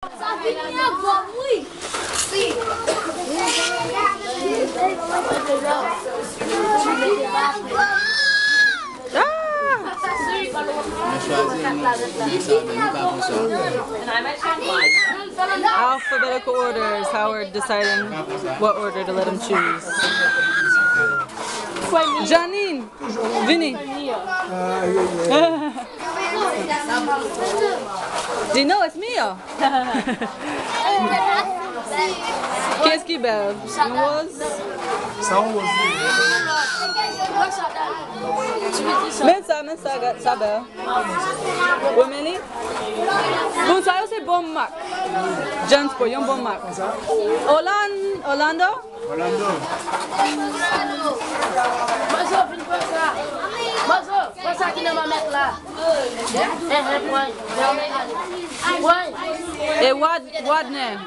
Alphabetical order is how we're deciding what order to let him choose. Janine, Vinny. Dino, it's Mia. Qu'est-ce qui belle? Men sa belle. Wemeli? Bon, ça c'est bon Mac. Jans po, yung bon Mac. Orlando? Masa aqui na mamete lá. Et what name?